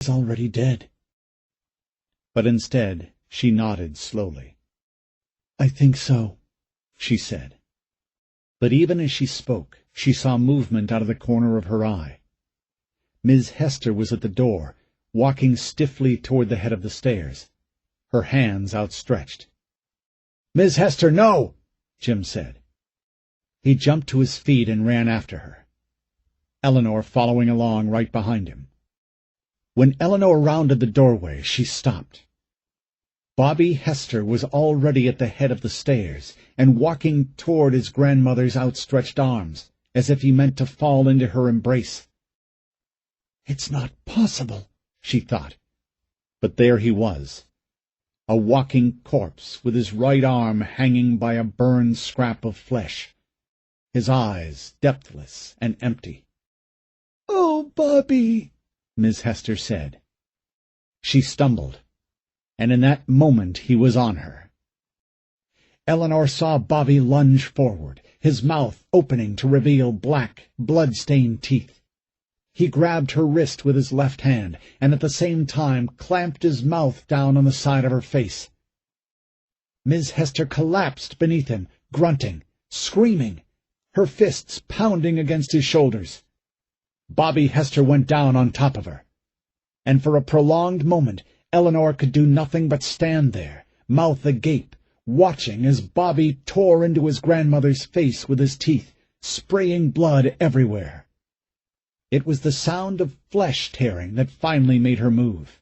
is already dead." But instead she nodded slowly. "I think so," she said. But even as she spoke, she saw movement out of the corner of her eye. Miss Hester was at the door, walking stiffly toward the head of the stairs, her hands outstretched. "Miss Hester, no!" Jim said. He jumped to his feet and ran after her, Eleanor following along right behind him. When Eleanor rounded the doorway, she stopped. Bobby Hester was already at the head of the stairs and walking toward his grandmother's outstretched arms, as if he meant to fall into her embrace. "It's not possible," she thought. But there he was, a walking corpse with his right arm hanging by a burned scrap of flesh, his eyes depthless and empty. "Oh, Bobby," Miss Hester said. She stumbled, and in that moment he was on her. Eleanor saw Bobby lunge forward, his mouth opening to reveal black, blood-stained teeth. He grabbed her wrist with his left hand, and at the same time clamped his mouth down on the side of her face. Miss Hester collapsed beneath him, grunting, screaming, her fists pounding against his shoulders. Bobby Hester went down on top of her, and for a prolonged moment Eleanor could do nothing but stand there, mouth agape, watching as Bobby tore into his grandmother's face with his teeth, spraying blood everywhere. It was the sound of flesh tearing that finally made her move.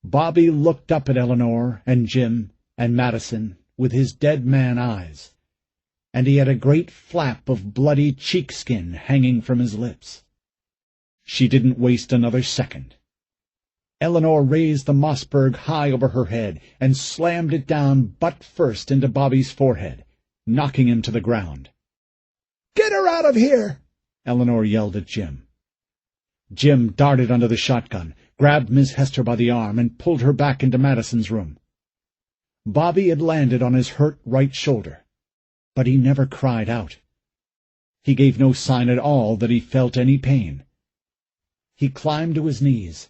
Bobby looked up at Eleanor and Jim and Madison with his dead-man eyes, and he had a great flap of bloody cheek-skin hanging from his lips. She didn't waste another second. Eleanor raised the Mossberg high over her head and slammed it down butt first into Bobby's forehead, knocking him to the ground. "Get her out of here!" Eleanor yelled at Jim. Jim darted under the shotgun, grabbed Miss Hester by the arm, and pulled her back into Madison's room. Bobby had landed on his hurt right shoulder, but he never cried out. He gave no sign at all that he felt any pain. He climbed to his knees,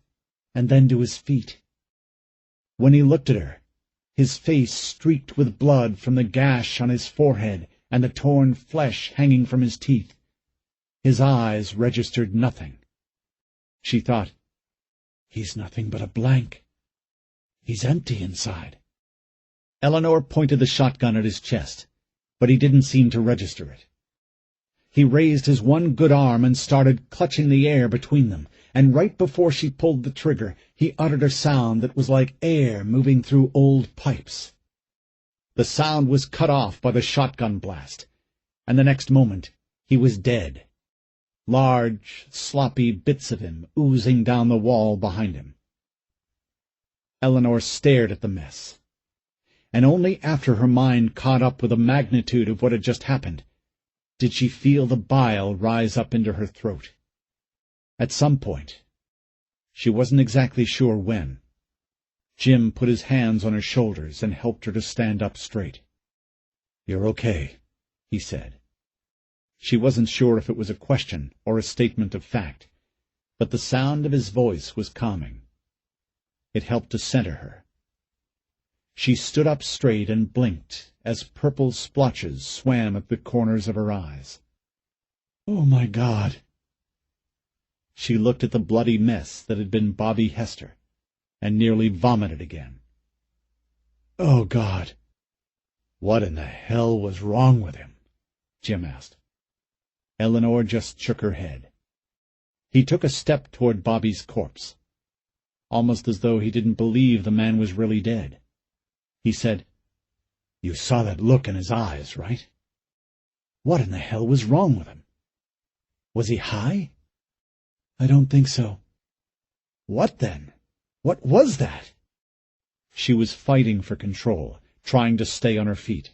and then to his feet. When he looked at her, his face streaked with blood from the gash on his forehead and the torn flesh hanging from his teeth. His eyes registered nothing. She thought, "He's nothing but a blank. He's empty inside." Eleanor pointed the shotgun at his chest, but he didn't seem to register it. He raised his one good arm and started clutching the air between them, and right before she pulled the trigger, he uttered a sound that was like air moving through old pipes. The sound was cut off by the shotgun blast, and the next moment he was dead. Large, sloppy bits of him oozing down the wall behind him. Eleanor stared at the mess, and only after her mind caught up with the magnitude of what had just happened did she feel the bile rise up into her throat. At some point, she wasn't exactly sure when, Jim put his hands on her shoulders and helped her to stand up straight. "You're okay," he said. She wasn't sure if it was a question or a statement of fact, but the sound of his voice was calming. It helped to center her. She stood up straight and blinked as purple splotches swam at the corners of her eyes. "Oh, my God!" She looked at the bloody mess that had been Bobby Hester, and nearly vomited again. "Oh, God! What in the hell was wrong with him?" Jim asked. Eleanor just shook her head. He took a step toward Bobby's corpse, almost as though he didn't believe the man was really dead. He said, "You saw that look in his eyes, right? What in the hell was wrong with him? Was he high?" "I don't think so." "What then? What was that?" She was fighting for control, trying to stay on her feet.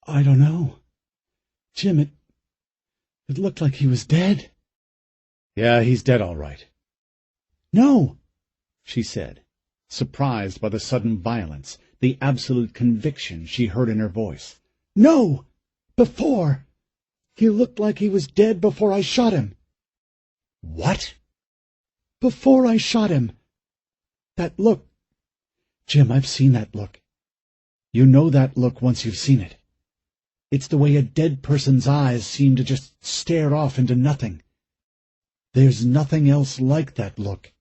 "I don't know. Jim, it looked like he was dead." "Yeah, he's dead all right." "No," she said, surprised by the sudden violence, the absolute conviction she heard in her voice. "No! Before! He looked like he was dead before I shot him." "What?" Before I shot him. That look. Jim, I've seen that look. You know that look once you've seen it. It's the way a dead person's eyes seem to just stare off into nothing. There's nothing else like that look.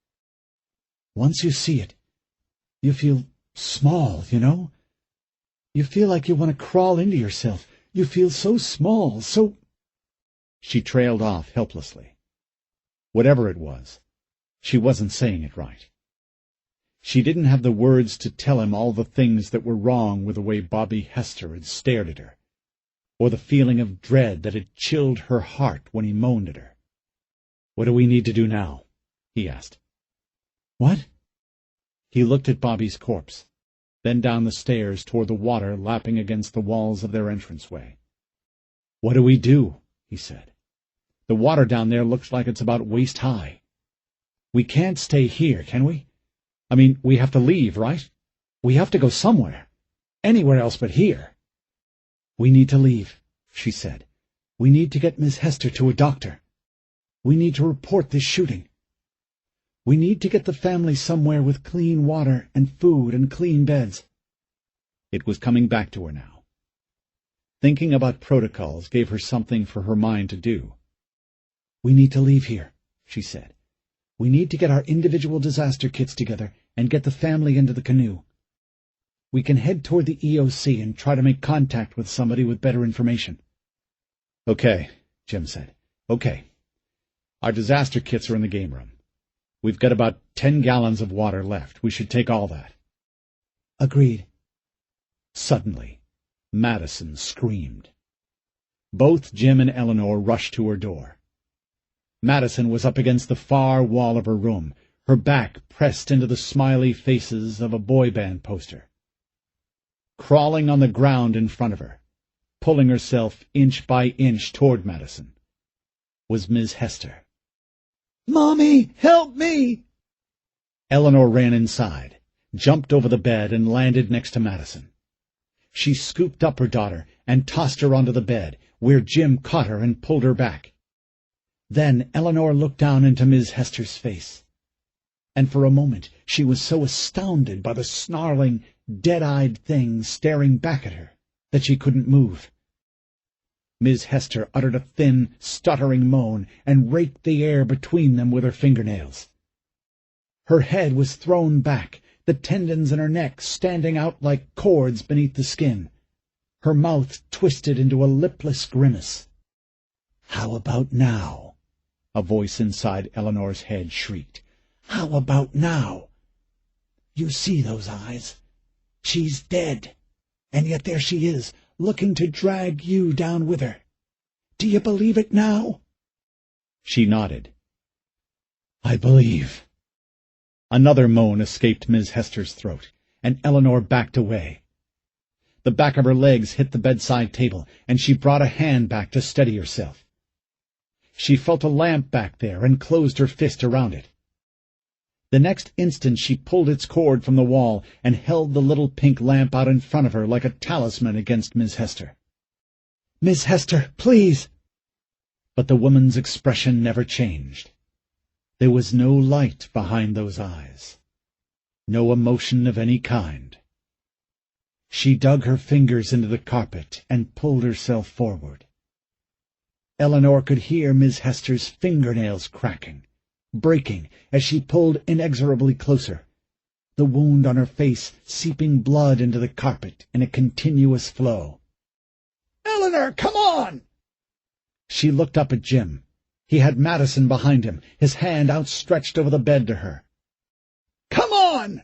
Once you see it, you feel small, you know? You feel like you want to crawl into yourself. You feel so small, so... She trailed off helplessly. Whatever it was, she wasn't saying it right. She didn't have the words to tell him all the things that were wrong with the way Bobby Hester had stared at her, or the feeling of dread that had chilled her heart when he moaned at her. "What do we need to do now?" he asked. "What?" He looked at Bobby's corpse, then down the stairs toward the water lapping against the walls of their entranceway. "What do we do?" he said. "The water down there looks like it's about waist-high. We can't stay here, can we? I mean, we have to leave, right? We have to go somewhere. Anywhere else but here." "We need to leave," she said. "We need to get Miss Hester to a doctor. We need to report this shooting. We need to get the family somewhere with clean water and food and clean beds." It was coming back to her now. Thinking about protocols gave her something for her mind to do. "We need to leave here," she said. "We need to get our individual disaster kits together and get the family into the canoe. We can head toward the EOC and try to make contact with somebody with better information." "Okay," Jim said. "Okay. Our disaster kits are in the game room. We've got about 10 gallons of water left. We should take all that." "Agreed." Suddenly, Madison screamed. Both Jim and Eleanor rushed to her door. Madison was up against the far wall of her room, her back pressed into the smiley faces of a boy band poster. Crawling on the ground in front of her, pulling herself inch by inch toward Madison, was Miss Hester. "Mommy, help me!" Eleanor ran inside, jumped over the bed, and landed next to Madison. She scooped up her daughter and tossed her onto the bed, where Jim caught her and pulled her back. Then Eleanor looked down into Miss Hester's face, and for a moment she was so astounded by the snarling, dead-eyed thing staring back at her that she couldn't move. Miss Hester uttered a thin, stuttering moan and raked the air between them with her fingernails. Her head was thrown back, the tendons in her neck standing out like cords beneath the skin. Her mouth twisted into a lipless grimace. "How about now?" a voice inside Eleanor's head shrieked. "How about now? You see those eyes? She's dead, and yet there she is, looking to drag you down with her. Do you believe it now?" She nodded. "I believe." Another moan escaped Miss Hester's throat, and Eleanor backed away. The back of her legs hit the bedside table, and she brought a hand back to steady herself. She felt a lamp back there and closed her fist around it. The next instant she pulled its cord from the wall and held the little pink lamp out in front of her like a talisman against Miss Hester. "Miss Hester, please!" But the woman's expression never changed. There was no light behind those eyes, no emotion of any kind. She dug her fingers into the carpet and pulled herself forward. Eleanor could hear Miss Hester's fingernails cracking, breaking as she pulled inexorably closer, the wound on her face seeping blood into the carpet in a continuous flow. "Eleanor, come on!" She looked up at Jim. He had Madison behind him, his hand outstretched over the bed to her. "Come on!"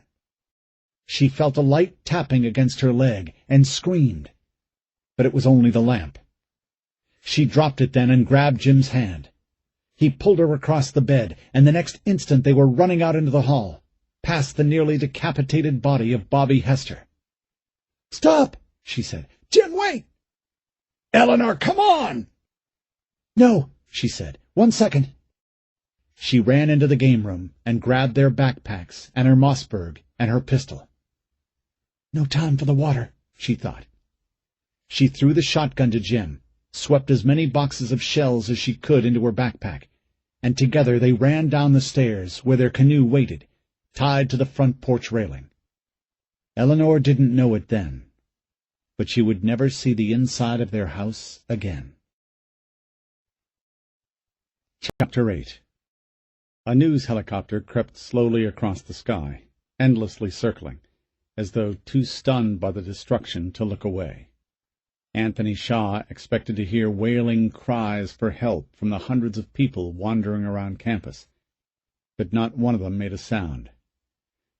She felt a light tapping against her leg and screamed, but it was only the lamp. She dropped it then and grabbed Jim's hand. He pulled her across the bed, and the next instant they were running out into the hall, past the nearly decapitated body of Bobby Hester. "Stop!" she said. "Jim, wait!" "Eleanor, come on!" "No," she said. "1 second." She ran into the game room and grabbed their backpacks and her Mossberg and her pistol. No time for the water, she thought. She threw the shotgun to Jim, swept as many boxes of shells as she could into her backpack, and together they ran down the stairs where their canoe waited, tied to the front porch railing. Eleanor didn't know it then, but she would never see the inside of their house again. Chapter 8. A news helicopter crept slowly across the sky, endlessly circling, as though too stunned by the destruction to look away. Anthony Shaw expected to hear wailing cries for help from the hundreds of people wandering around campus, but not one of them made a sound.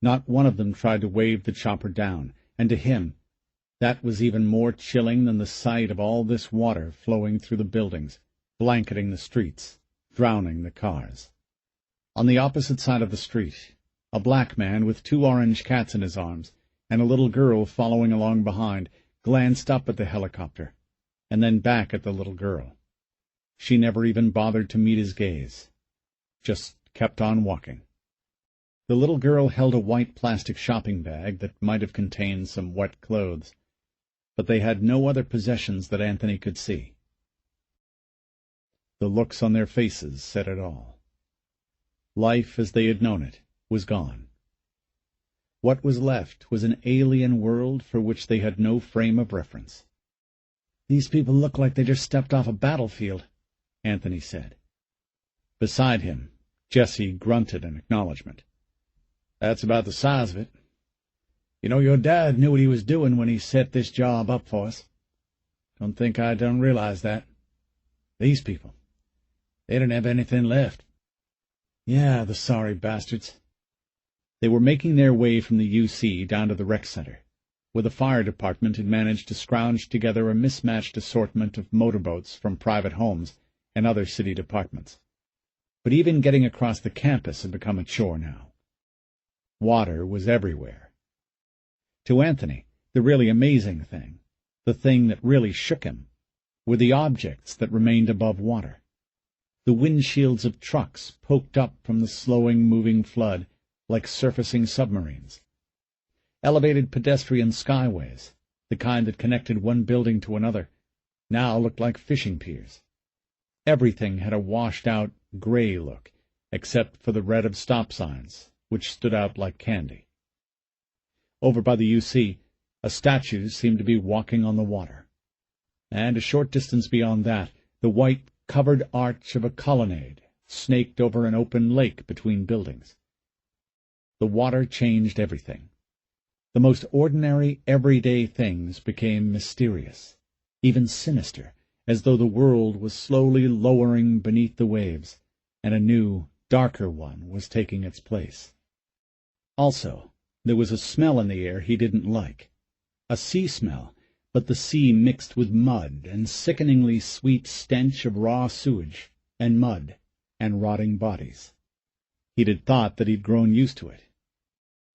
Not one of them tried to wave the chopper down, and to him that was even more chilling than the sight of all this water flowing through the buildings, blanketing the streets, drowning the cars. On the opposite side of the street, a black man with 2 orange cats in his arms and a little girl following along behind glanced up at the helicopter, and then back at the little girl. She never even bothered to meet his gaze, just kept on walking. The little girl held a white plastic shopping bag that might have contained some wet clothes, but they had no other possessions that Anthony could see. The looks on their faces said it all. Life as they had known it was gone. What was left was an alien world for which they had no frame of reference. "These people look like they just stepped off a battlefield," Anthony said. Beside him, Jessie grunted in acknowledgment. "That's about the size of it. You know, your dad knew what he was doing when he set this job up for us. Don't think I don't realize that. These people, they don't have anything left." "Yeah, the sorry bastards." They were making their way from the UC down to the rec center, where the fire department had managed to scrounge together a mismatched assortment of motorboats from private homes and other city departments. But even getting across the campus had become a chore now. Water was everywhere. To Anthony, the really amazing thing, the thing that really shook him, were the objects that remained above water. The windshields of trucks poked up from the slowing, moving flood like surfacing submarines. Elevated pedestrian skyways, the kind that connected one building to another, now looked like fishing piers. Everything had a washed-out, gray look, except for the red of stop signs, which stood out like candy. Over by the UC, a statue seemed to be walking on the water, and a short distance beyond that, the white, covered arch of a colonnade snaked over an open lake between buildings. The water changed everything. The most ordinary, everyday things became mysterious, even sinister, as though the world was slowly lowering beneath the waves, and a new, darker one was taking its place. Also, there was a smell in the air he didn't like. A sea smell, but the sea mixed with mud and sickeningly sweet stench of raw sewage and mud and rotting bodies. He'd had thought that he'd grown used to it,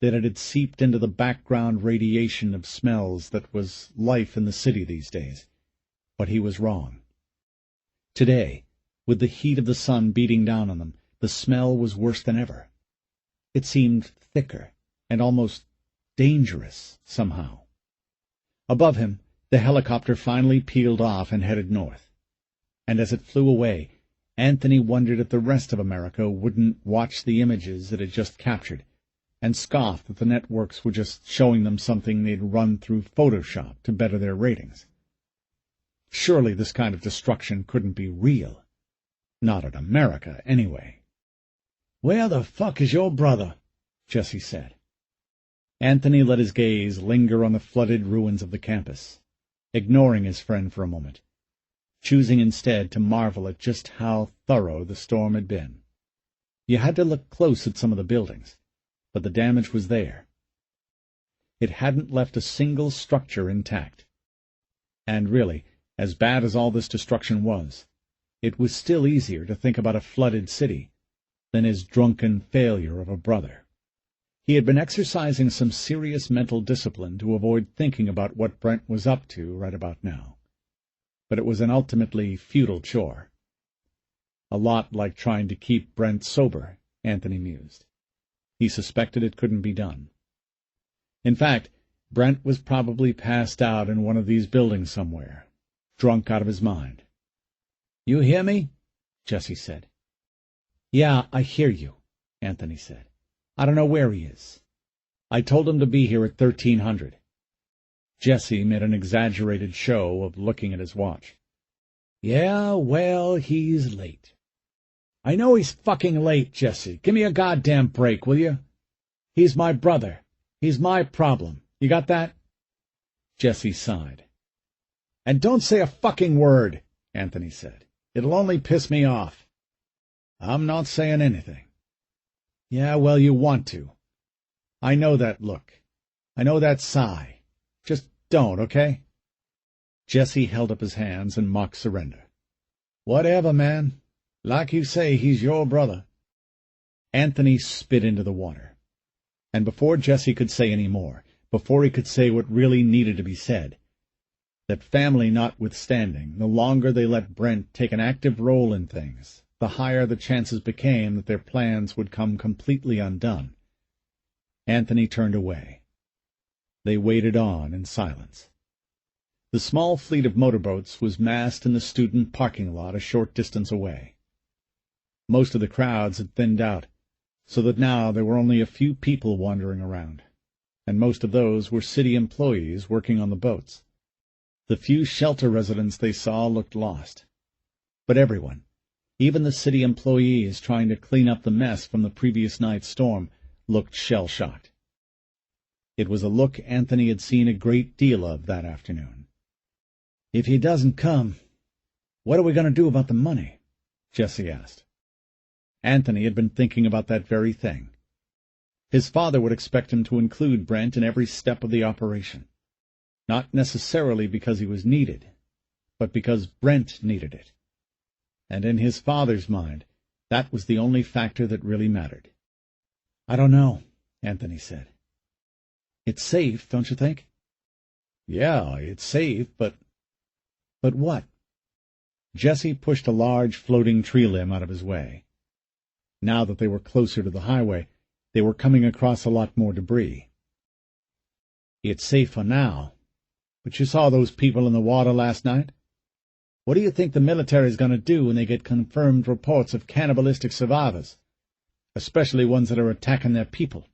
that it had seeped into the background radiation of smells that was life in the city these days. But he was wrong. Today, with the heat of the sun beating down on them, the smell was worse than ever. It seemed thicker and almost dangerous somehow. Above him, the helicopter finally peeled off and headed north. And as it flew away, Anthony wondered if the rest of America wouldn't watch the images it had just captured and scoff that the networks were just showing them something they'd run through Photoshop to better their ratings. Surely this kind of destruction couldn't be real. Not in America, anyway. "Where the fuck is your brother?" Jessie said. Anthony let his gaze linger on the flooded ruins of the campus, ignoring his friend for a moment, choosing instead to marvel at just how thorough the storm had been. You had to look close at some of the buildings, but the damage was there. It hadn't left a single structure intact. And really, as bad as all this destruction was, it was still easier to think about a flooded city than his drunken failure of a brother. He had been exercising some serious mental discipline to avoid thinking about what Brent was up to right about now. But it was an ultimately futile chore. A lot like trying to keep Brent sober, Anthony mused. He suspected it couldn't be done. In fact, Brent was probably passed out in one of these buildings somewhere, drunk out of his mind. "You hear me?" Jessie said. Yeah, I hear you, Anthony said. I don't know where he is. I told him to be here at 1300. Jesse made an exaggerated show of looking at his watch. Yeah, well, he's late. I know he's fucking late, Jesse. Give me a goddamn break, will you? He's my brother. He's my problem. You got that? Jesse sighed. And don't say a fucking word, Anthony said. It'll only piss me off. I'm not saying anything. Yeah, well, you want to. I know that look. I know that sigh. Just don't, okay? Jesse held up his hands in mock surrender. Whatever, man. Like you say, he's your brother. Anthony spit into the water. And before Jesse could say any more, before he could say what really needed to be said, that family notwithstanding, the longer they let Brent take an active role in things, the higher the chances became that their plans would come completely undone. Anthony turned away. They waded on in silence. The small fleet of motorboats was massed in the student parking lot a short distance away. Most of the crowds had thinned out, so that now there were only a few people wandering around, and most of those were city employees working on the boats. The few shelter residents they saw looked lost. But everyone, even the city employees trying to clean up the mess from the previous night's storm, looked shell-shocked. It was a look Anthony had seen a great deal of that afternoon. If he doesn't come, what are we going to do about the money? Jesse asked. Anthony had been thinking about that very thing. His father would expect him to include Brent in every step of the operation, not necessarily because he was needed, but because Brent needed it. And in his father's mind, that was the only factor that really mattered. I don't know, Anthony said. It's safe, don't you think? Yeah, it's safe, but... But what? Jesse pushed a large floating tree limb out of his way. Now that they were closer to the highway, they were coming across a lot more debris. It's safe for now. But you saw those people in the water last night? What do you think the military's going to do when they get confirmed reports of cannibalistic survivors, especially ones that are attacking their people?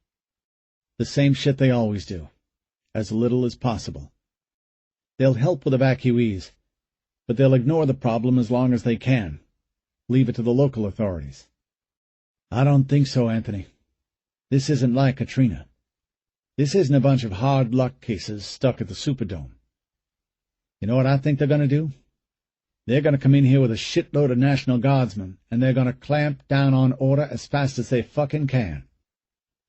The same shit they always do, as little as possible. They'll help with evacuees, but they'll ignore the problem as long as they can, leave it to the local authorities. I don't think so, Anthony. This isn't like Katrina. This isn't a bunch of hard luck cases stuck at the Superdome. You know what I think they're going to do? They're going to come in here with a shitload of National Guardsmen, and they're going to clamp down on order as fast as they fucking can.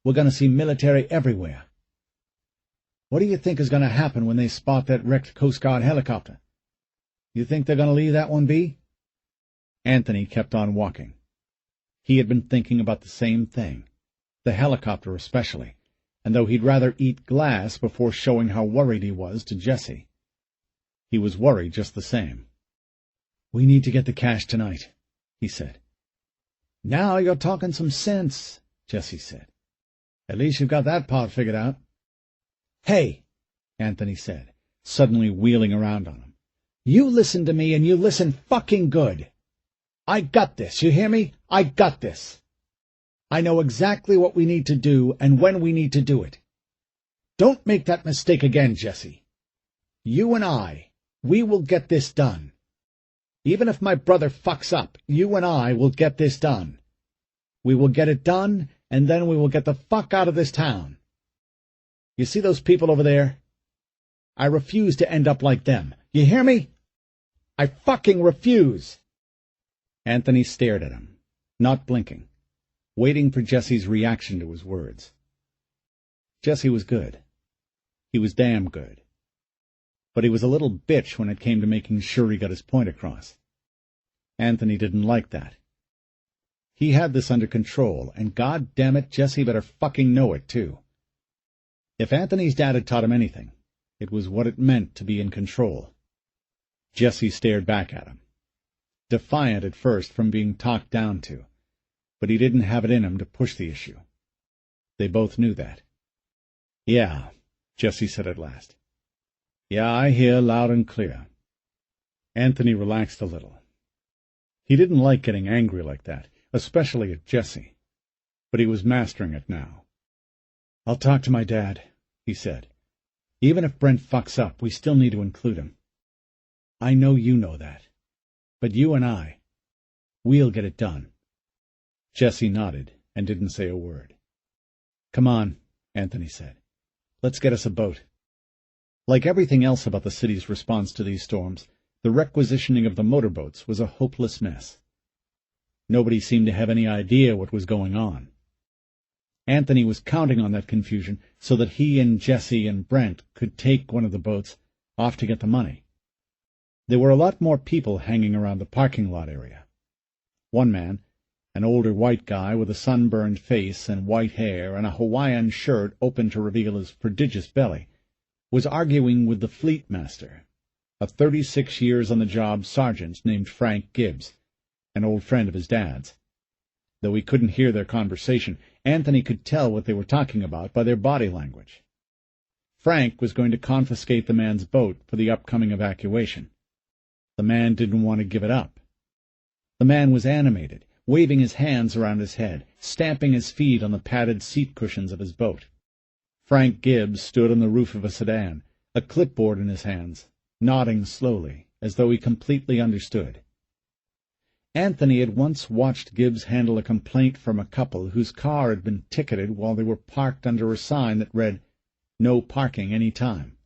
We're going to see military everywhere. What do you think is going to happen when they spot that wrecked Coast Guard helicopter? You think they're going to leave that one be? Anthony kept on walking. He had been thinking about the same thing, the helicopter especially, and though he'd rather eat glass before showing how worried he was to Jesse, he was worried just the same. We need to get the cash tonight, he said. Now you're talking some sense, Jesse said. At least you've got that part figured out. Hey, Anthony said, suddenly wheeling around on him. You listen to me, and you listen fucking good. I got this, you hear me? I got this. I know exactly what we need to do and when we need to do it. Don't make that mistake again, Jesse. You and I, we will get this done. Even if my brother fucks up, you and I will get this done. We will get it done, and then we will get the fuck out of this town. You see those people over there? I refuse to end up like them. You hear me? I fucking refuse. Anthony stared at him, not blinking, waiting for Jesse's reaction to his words. Jesse was good. He was damn good. But he was a little bitch when it came to making sure he got his point across. Anthony didn't like that. He had this under control, and God damn it, Jesse better fucking know it, too. If Anthony's dad had taught him anything, it was what it meant to be in control. Jesse stared back at him, defiant at first from being talked down to, but he didn't have it in him to push the issue. They both knew that. Yeah, Jesse said at last. Yeah, I hear loud and clear. Anthony relaxed a little. He didn't like getting angry like that, especially at Jessie, but he was mastering it now. "I'll talk to my dad," he said. "Even if Brent fucks up, we still need to include him. I know you know that. But you and we'll get it done." Jessie nodded and didn't say a word. "Come on," Anthony said. "Let's get us a boat." Like everything else about the city's response to these storms, the requisitioning of the motorboats was a hopeless mess. Nobody seemed to have any idea what was going on. Anthony was counting on that confusion so that he and Jessie and Brent could take one of the boats off to get the money. There were a lot more people hanging around the parking lot area. One man, an older white guy with a sunburned face and white hair and a Hawaiian shirt open to reveal his prodigious belly, was arguing with the fleet master, a 36 years on the job sergeant named Frank Gibbs, an old friend of his dad's. Though he couldn't hear their conversation, Anthony could tell what they were talking about by their body language. Frank was going to confiscate the man's boat for the upcoming evacuation. The man didn't want to give it up. The man was animated, waving his hands around his head, stamping his feet on the padded seat cushions of his boat. Frank Gibbs stood on the roof of a sedan, a clipboard in his hands, nodding slowly, as though he completely understood. Anthony had once watched Gibbs handle a complaint from a couple whose car had been ticketed while they were parked under a sign that read, "No parking any time."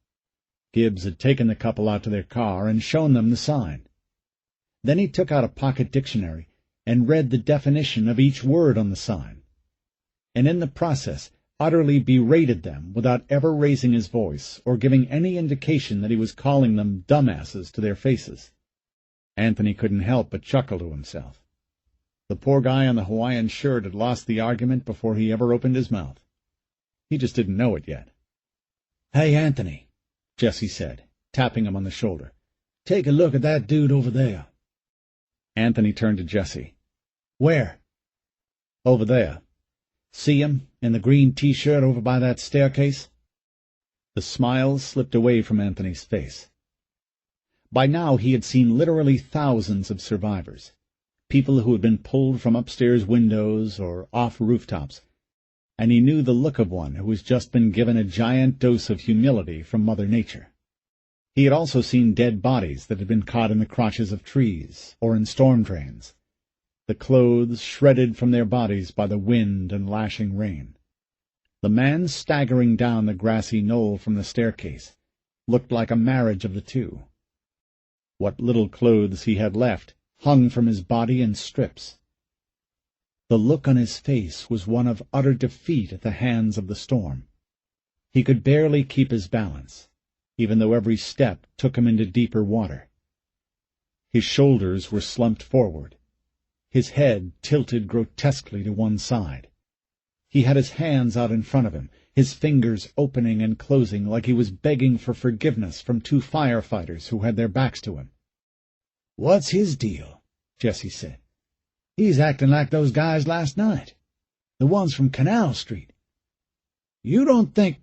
Gibbs had taken the couple out to their car and shown them the sign. Then he took out a pocket dictionary and read the definition of each word on the sign, and in the process utterly berated them without ever raising his voice or giving any indication that he was calling them dumbasses to their faces. Anthony couldn't help but chuckle to himself. The poor guy on the Hawaiian shirt had lost the argument before he ever opened his mouth. He just didn't know it yet. "Hey, Anthony," Jessie said, tapping him on the shoulder. "Take a look at that dude over there." Anthony turned to Jessie. "Where?" "Over there. See him, in the green T-shirt over by that staircase?" The smile slipped away from Anthony's face. By now he had seen literally thousands of survivors, people who had been pulled from upstairs windows or off rooftops, and he knew the look of one who has just been given a giant dose of humility from Mother Nature. He had also seen dead bodies that had been caught in the crotches of trees or in storm drains, the clothes shredded from their bodies by the wind and lashing rain. The man staggering down the grassy knoll from the staircase looked like a marriage of the two. What little clothes he had left hung from his body in strips. The look on his face was one of utter defeat at the hands of the storm. He could barely keep his balance, even though every step took him into deeper water. His shoulders were slumped forward, his head tilted grotesquely to one side. He had his hands out in front of him, his fingers opening and closing like he was begging for forgiveness from two firefighters who had their backs to him. "What's his deal?" Jessie said. "He's acting like those guys last night, the ones from Canal Street. You don't think—"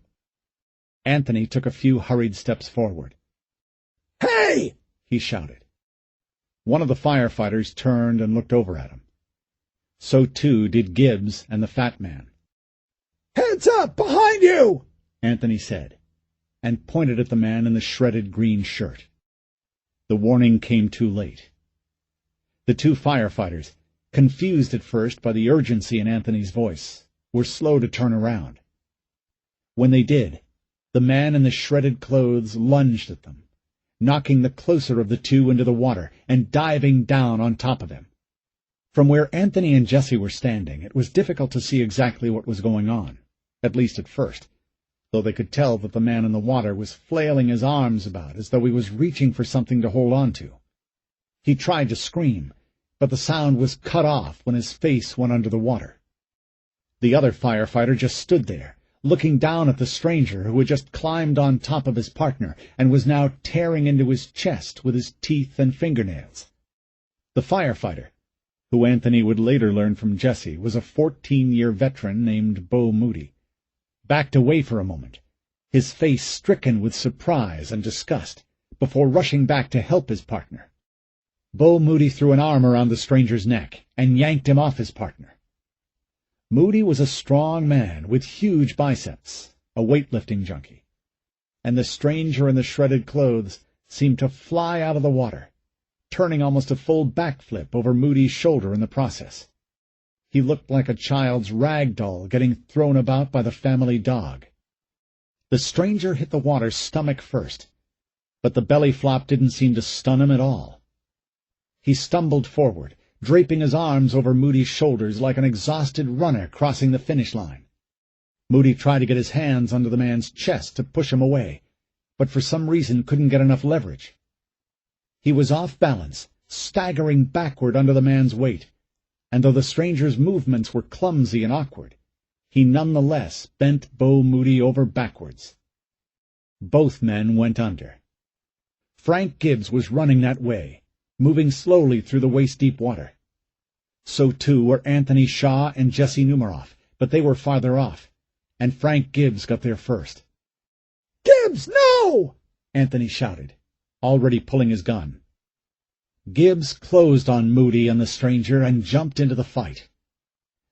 Anthony took a few hurried steps forward. "Hey!" he shouted. One of the firefighters turned and looked over at him. So too did Gibbs and the fat man. "Heads up, behind you!" Anthony said, and pointed at the man in the shredded green shirt. The warning came too late. The two firefighters, confused at first by the urgency in Anthony's voice, were slow to turn around. When they did, the man in the shredded clothes lunged at them, knocking the closer of the two into the water and diving down on top of him. From where Anthony and Jessie were standing, it was difficult to see exactly what was going on, at least at first, though they could tell that the man in the water was flailing his arms about as though he was reaching for something to hold on to. He tried to scream, but the sound was cut off when his face went under the water. The other firefighter just stood there, looking down at the stranger who had just climbed on top of his partner and was now tearing into his chest with his teeth and fingernails. The firefighter, who Anthony would later learn from Jessie was a 14-year veteran named Bo Moody, backed away for a moment, his face stricken with surprise and disgust, before rushing back to help his partner. Bo Moody threw an arm around the stranger's neck and yanked him off his partner. Moody was a strong man with huge biceps, a weightlifting junkie, and the stranger in the shredded clothes seemed to fly out of the water, turning almost a full backflip over Moody's shoulder in the process. He looked like a child's rag doll getting thrown about by the family dog. The stranger hit the water stomach first, but the belly flop didn't seem to stun him at all. He stumbled forward, draping his arms over Moody's shoulders like an exhausted runner crossing the finish line. Moody tried to get his hands under the man's chest to push him away, but for some reason couldn't get enough leverage. He was off balance, staggering backward under the man's weight, and though the stranger's movements were clumsy and awkward, he nonetheless bent Bo Moody over backwards. Both men went under. Frank Gibbs was running that way, moving slowly through the waist-deep water. So too were Anthony Shaw and Jesse Numeroff, but they were farther off, and Frank Gibbs got there first. "Gibbs, no!" Anthony shouted, already pulling his gun. Gibbs closed on Moody and the stranger and jumped into the fight.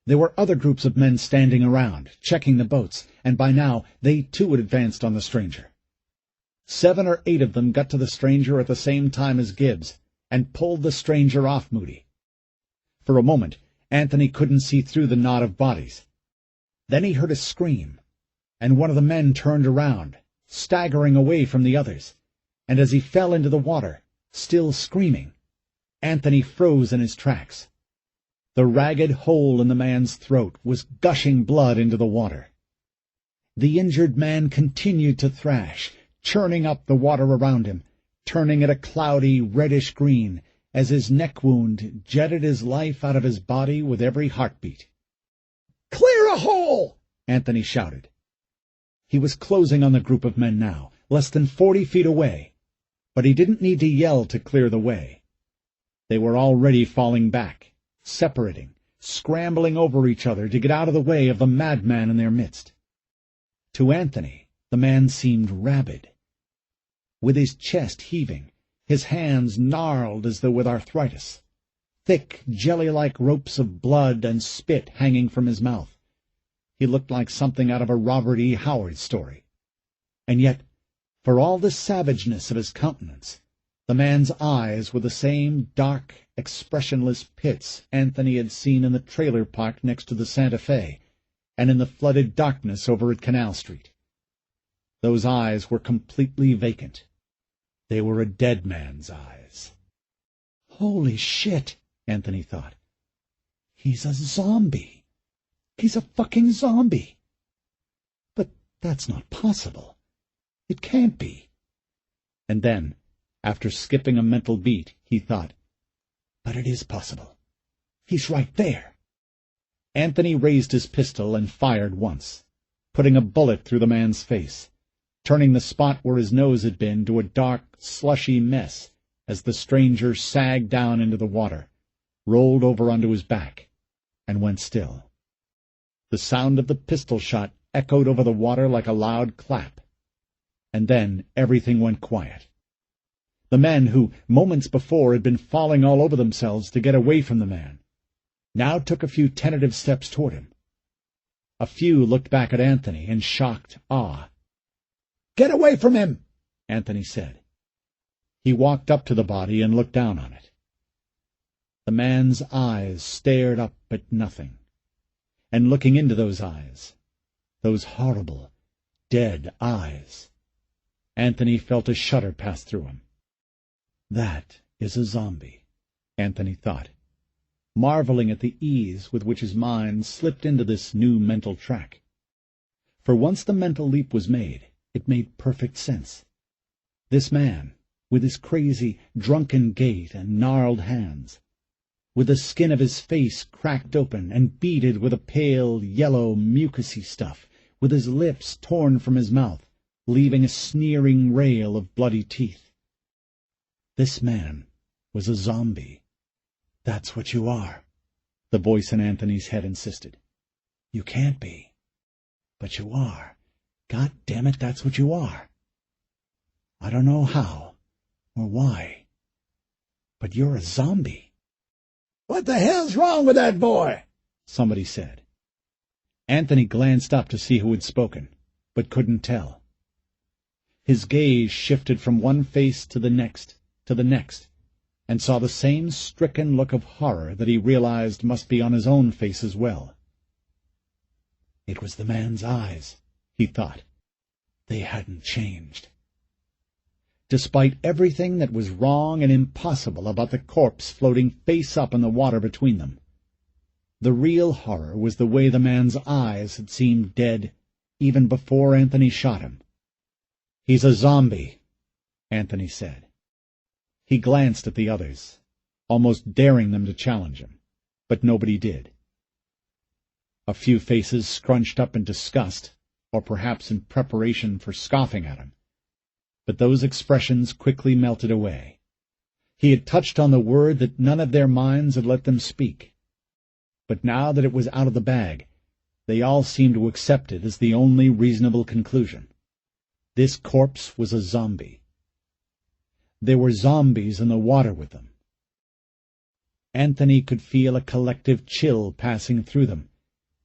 There were other groups of men standing around, checking the boats, and by now they too had advanced on the stranger. 7 or 8 of them got to the stranger at the same time as Gibbs, and pulled the stranger off Moody. For a moment, Anthony couldn't see through the knot of bodies. Then he heard a scream, and one of the men turned around, staggering away from the others, and as he fell into the water, still screaming, Anthony froze in his tracks. The ragged hole in the man's throat was gushing blood into the water. The injured man continued to thrash, churning up the water around him, turning it a cloudy, reddish-green, as his neck wound jetted his life out of his body with every heartbeat. "Clear a hole!" Anthony shouted. He was closing on the group of men now, less than 40 feet away, but he didn't need to yell to clear the way. They were already falling back, separating, scrambling over each other to get out of the way of the madman in their midst. To Anthony, the man seemed rabid. With his chest heaving, his hands gnarled as though with arthritis, thick, jelly-like ropes of blood and spit hanging from his mouth, he looked like something out of a Robert E. Howard story. And yet, for all the savageness of his countenance, the man's eyes were the same dark, expressionless pits Anthony had seen in the trailer park next to the Santa Fe, and in the flooded darkness over at Canal Street. Those eyes were completely vacant. They were a dead man's eyes. "Holy shit," Anthony thought. "He's a zombie. He's a fucking zombie. But that's not possible. It can't be." And then, after skipping a mental beat, he thought, "But it is possible. He's right there." Anthony raised his pistol and fired once, putting a bullet through the man's face, turning the spot where his nose had been to a dark, slushy mess as the stranger sagged down into the water, rolled over onto his back, and went still. The sound of the pistol shot echoed over the water like a loud clap, and then everything went quiet. The men who, moments before, had been falling all over themselves to get away from the man, now took a few tentative steps toward him. A few looked back at Anthony in shocked awe. "Get away from him!" Anthony said. He walked up to the body and looked down on it. The man's eyes stared up at nothing, and looking into those eyes, those horrible, dead eyes, Anthony felt a shudder pass through him. That is a zombie, Anthony thought, marveling at the ease with which his mind slipped into this new mental track. For once the mental leap was made, it made perfect sense. This man, with his crazy, drunken gait and gnarled hands, with the skin of his face cracked open and beaded with a pale, yellow, mucousy stuff, with his lips torn from his mouth, leaving a sneering rail of bloody teeth. This man was a zombie. "That's what you are," the voice in Anthony's head insisted. "You can't be. But you are. God damn it, that's what you are. I don't know how or why, "But you're a zombie." "What the hell's wrong with that boy?" somebody said. Anthony glanced up to see who had spoken, but couldn't tell. His gaze shifted from one face to the next, and saw the same stricken look of horror that he realized must be on his own face as well. It was the man's eyes, he thought. They hadn't changed. Despite everything that was wrong and impossible about the corpse floating face up in the water between them, the real horror was the way the man's eyes had seemed dead even before Anthony shot him. "He's a zombie," Anthony said. He glanced at the others, almost daring them to challenge him, but nobody did. A few faces scrunched up in disgust, or perhaps in preparation for scoffing at him, but those expressions quickly melted away. He had touched on the word that none of their minds had let them speak. But now that it was out of the bag, they all seemed to accept it as the only reasonable conclusion. This corpse was a zombie. There were zombies in the water with them. Anthony could feel a collective chill passing through them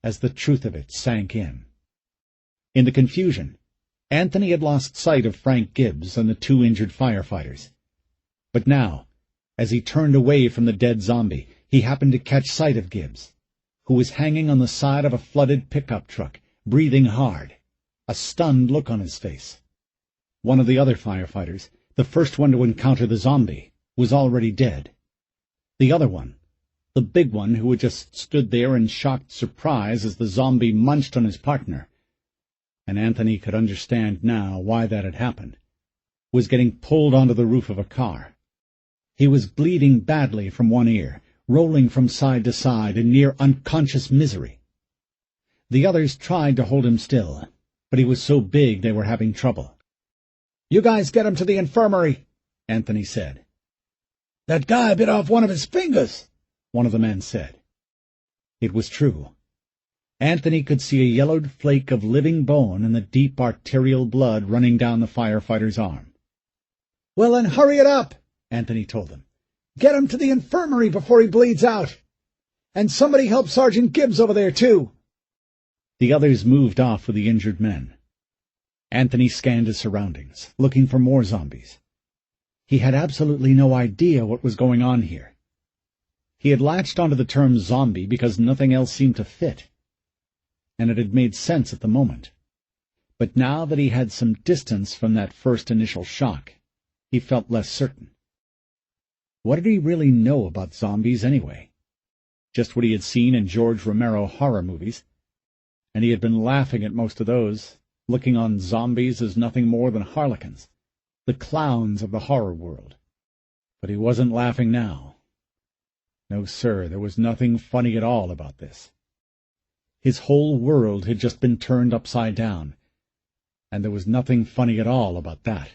as the truth of it sank in. In the confusion, Anthony had lost sight of Frank Gibbs and the two injured firefighters. But now, as he turned away from the dead zombie, he happened to catch sight of Gibbs, who was hanging on the side of a flooded pickup truck, breathing hard, a stunned look on his face. One of the other firefighters, the first one to encounter the zombie, was already dead. The other one, the big one who had just stood there in shocked surprise as the zombie munched on his partner, and Anthony could understand now why that had happened, was getting pulled onto the roof of a car. He was bleeding badly from one ear, rolling from side to side in near unconscious misery. The others tried to hold him still, but he was so big they were having trouble. "You guys get him to the infirmary," Anthony said. "That guy bit off one of his fingers," one of the men said. It was true. Anthony could see a yellowed flake of living bone and the deep arterial blood running down the firefighter's arm. "Well, then hurry it up," Anthony told them. "Get him to the infirmary before he bleeds out. And somebody help Sergeant Gibbs over there, too." The others moved off with the injured men. Anthony scanned his surroundings, looking for more zombies. He had absolutely no idea what was going on here. He had latched onto the term zombie because nothing else seemed to fit, and it had made sense at the moment. But now that he had some distance from that first initial shock, he felt less certain. What did he really know about zombies anyway? Just what he had seen in George Romero horror movies, and he had been laughing at most of those, looking on zombies as nothing more than harlequins, the clowns of the horror world. But he wasn't laughing now. No, sir, there was nothing funny at all about this. His whole world had just been turned upside down, and there was nothing funny at all about that.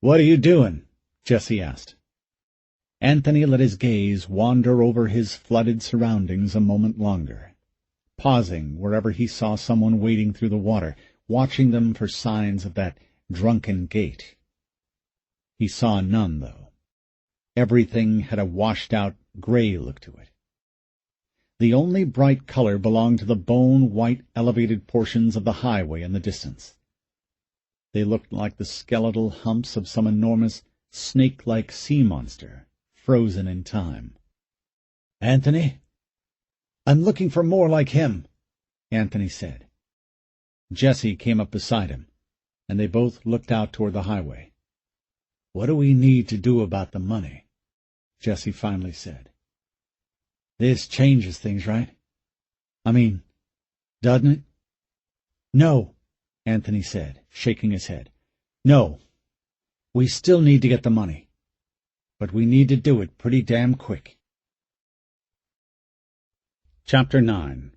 "What are you doing?" Jesse asked. Anthony let his gaze wander over his flooded surroundings a moment longer, pausing wherever he saw someone wading through the water, watching them for signs of that drunken gait. He saw none, though. Everything had a washed-out, gray look to it. The only bright color belonged to the bone-white elevated portions of the highway in the distance. They looked like the skeletal humps of some enormous, snake-like sea monster, frozen in time. "Anthony?" "I'm looking for more like him," Anthony said. Jesse came up beside him, and they both looked out toward the highway. "What do we need to do about the money?" Jesse finally said. "This changes things, right? I mean, doesn't it?" "No," Anthony said, shaking his head. "No. We still need to get the money. But we need to do it pretty damn quick." Chapter 9.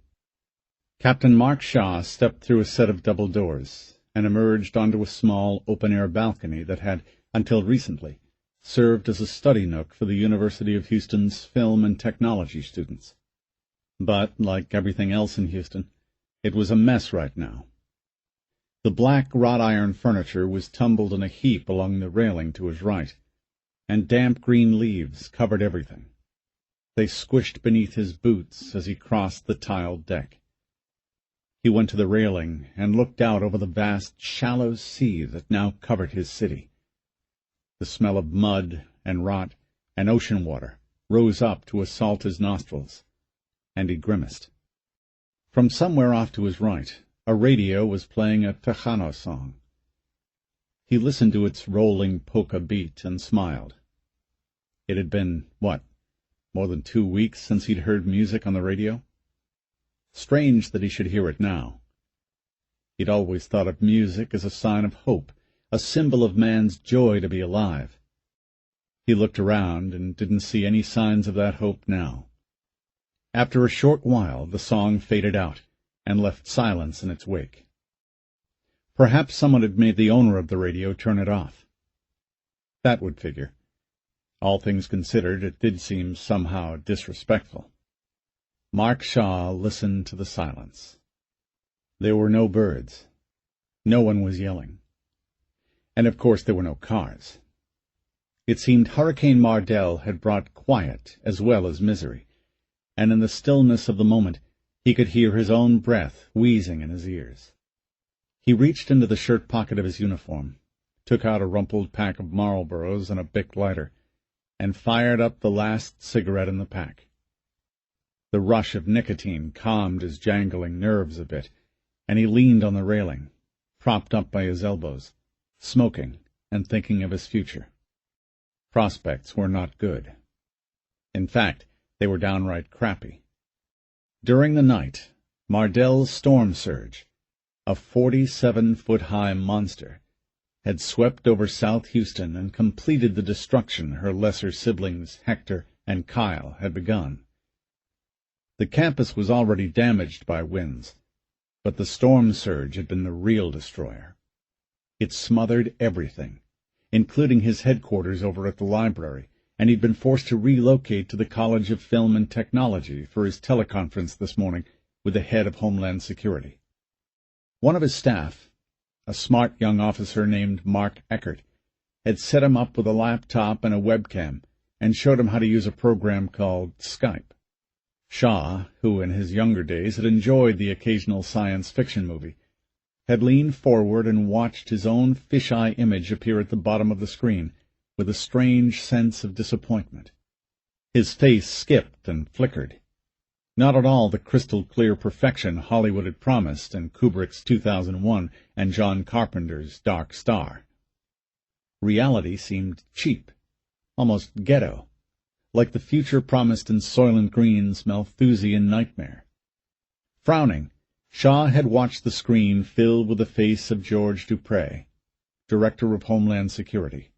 Captain Mark Shaw stepped through a set of double doors and emerged onto a small open-air balcony that had, until recently, served as a study nook for the University of Houston's film and technology students. But, like everything else in Houston, it was a mess right now. The black wrought-iron furniture was tumbled in a heap along the railing to his right. and damp green leaves covered everything. They squished beneath his boots as he crossed the tiled deck. He went to the railing and looked out over the vast, shallow sea that now covered his city. The smell of mud and rot and ocean water rose up to assault his nostrils, and he grimaced. From somewhere off to his right, a radio was playing a Tejano song. He listened to its rolling polka beat and smiled. It had been, more than 2 weeks since he'd heard music on the radio? Strange that he should hear it now. He'd always thought of music as a sign of hope, a symbol of man's joy to be alive. He looked around and didn't see any signs of that hope now. After a short while, the song faded out and left silence in its wake. Perhaps someone had made the owner of the radio turn it off. That would figure. All things considered, it did seem somehow disrespectful. Mark Shaw listened to the silence. There were no birds. No one was yelling. And of course there were no cars. It seemed Hurricane Mardell had brought quiet as well as misery, and in the stillness of the moment he could hear his own breath wheezing in his ears. He reached into the shirt pocket of his uniform, took out a rumpled pack of Marlboros and a Bic lighter, and fired up the last cigarette in the pack. The rush of nicotine calmed his jangling nerves a bit, and he leaned on the railing, propped up by his elbows, smoking and thinking of his future. Prospects were not good. In fact, they were downright crappy. During the night, Mardell's storm surge, a 47-foot-high monster, had swept over South Houston and completed the destruction her lesser siblings Hector and Kyle had begun. The campus was already damaged by winds, but the storm surge had been the real destroyer. It smothered everything, including his headquarters over at the library, and he'd been forced to relocate to the College of Film and Technology for his teleconference this morning with the head of Homeland Security. One of his staff, a smart young officer named Mark Eckert, had set him up with a laptop and a webcam and showed him how to use a program called Skype. Shaw, who in his younger days had enjoyed the occasional science fiction movie, had leaned forward and watched his own fisheye image appear at the bottom of the screen with a strange sense of disappointment. His face skipped and flickered. Not at all the crystal-clear perfection Hollywood had promised in Kubrick's 2001 and John Carpenter's Dark Star. Reality seemed cheap, almost ghetto, like the future promised in Soylent Green's Malthusian Nightmare. Frowning, Shaw had watched the screen fill with the face of George Dupre, Director of Homeland Security.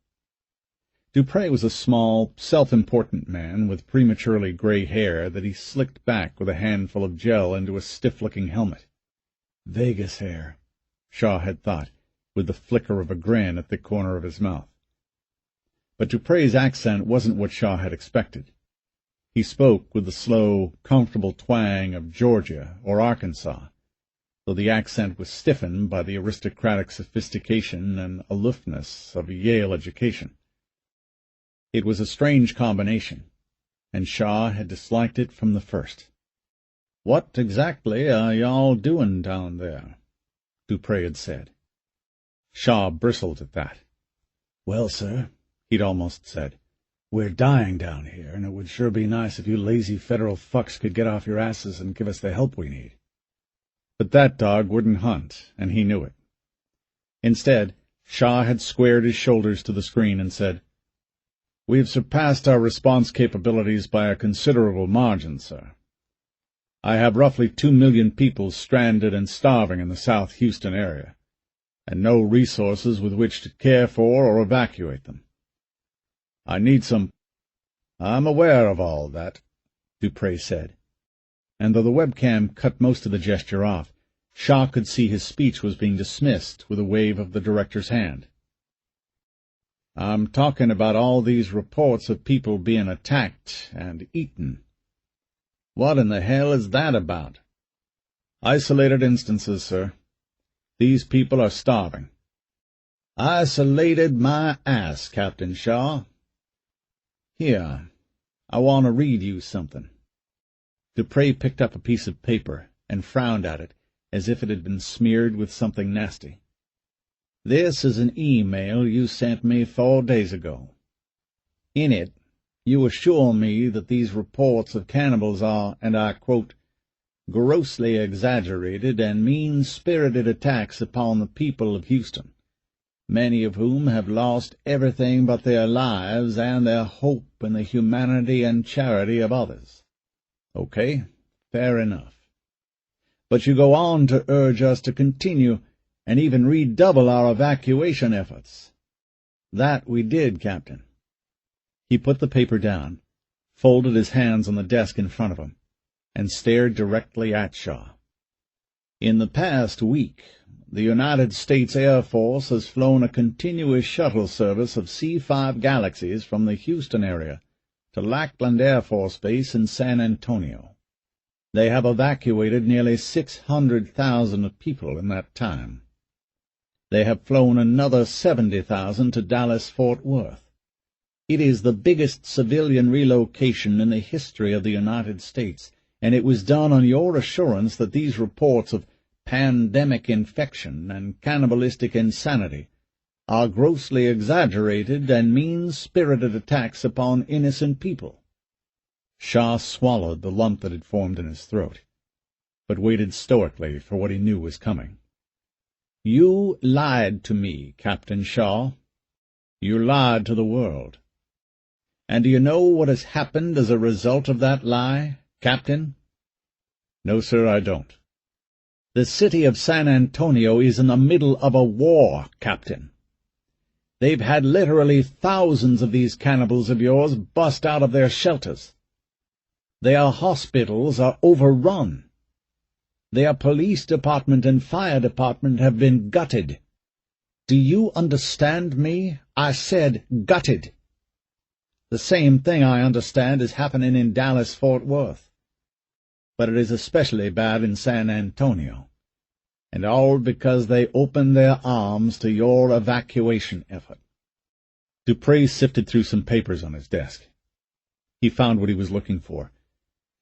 Dupre was a small, self-important man with prematurely gray hair that he slicked back with a handful of gel into a stiff-looking helmet. Vegas hair, Shaw had thought, with the flicker of a grin at the corner of his mouth. But Dupre's accent wasn't what Shaw had expected. He spoke with the slow, comfortable twang of Georgia or Arkansas, though the accent was stiffened by the aristocratic sophistication and aloofness of a Yale education. It was a strange combination, and Shaw had disliked it from the first. "What exactly are y'all doing down there?" Dupre had said. Shaw bristled at that. "Well, sir," he'd almost said, "we're dying down here, and it would sure be nice if you lazy federal fucks could get off your asses and give us the help we need." But that dog wouldn't hunt, and he knew it. Instead, Shaw had squared his shoulders to the screen and said, "We've surpassed our response capabilities by a considerable margin, sir. I have roughly 2 million people stranded and starving in the South Houston area, and no resources with which to care for or evacuate them. I need some—" "I'm aware of all that," Dupre said, and though the webcam cut most of the gesture off, Shaw could see his speech was being dismissed with a wave of the director's hand. "I'm talking about all these reports of people being attacked and eaten. What in the hell is that about?" "Isolated instances, sir. These people are starving." "Isolated my ass, Captain Shaw. Here, I want to read you something." Duprey picked up a piece of paper and frowned at it as if it had been smeared with something nasty. "This is an email you sent me 4 days ago. In it, you assure me that these reports of cannibals are, and I quote, grossly exaggerated and mean-spirited attacks upon the people of Houston, many of whom have lost everything but their lives and their hope in the humanity and charity of others. Okay, fair enough. But you go on to urge us to continue and even redouble our evacuation efforts. That we did, Captain." He put the paper down, folded his hands on the desk in front of him, and stared directly at Shaw. "In the past week, the United States Air Force has flown a continuous shuttle service of C-5 Galaxies from the Houston area to Lackland Air Force Base in San Antonio. They have evacuated nearly 600,000 people in that time. They have flown another 70,000 to Dallas-Fort Worth. It is the biggest civilian relocation in the history of the United States, and it was done on your assurance that these reports of pandemic infection and cannibalistic insanity are grossly exaggerated and mean-spirited attacks upon innocent people." Shaw swallowed the lump that had formed in his throat, but waited stoically for what he knew was coming. "You lied to me, Captain Shaw. You lied to the world. And do you know what has happened as a result of that lie, Captain?" "No, sir, I don't." "The city of San Antonio is in the middle of a war, Captain. They've had literally thousands of these cannibals of yours bust out of their shelters. Their hospitals are overrun. Their police department and fire department have been gutted. Do you understand me? I said gutted. The same thing, I understand, is happening in Dallas-Fort Worth. But it is especially bad in San Antonio, and all because they opened their arms to your evacuation effort." Duprey sifted through some papers on his desk. He found what he was looking for,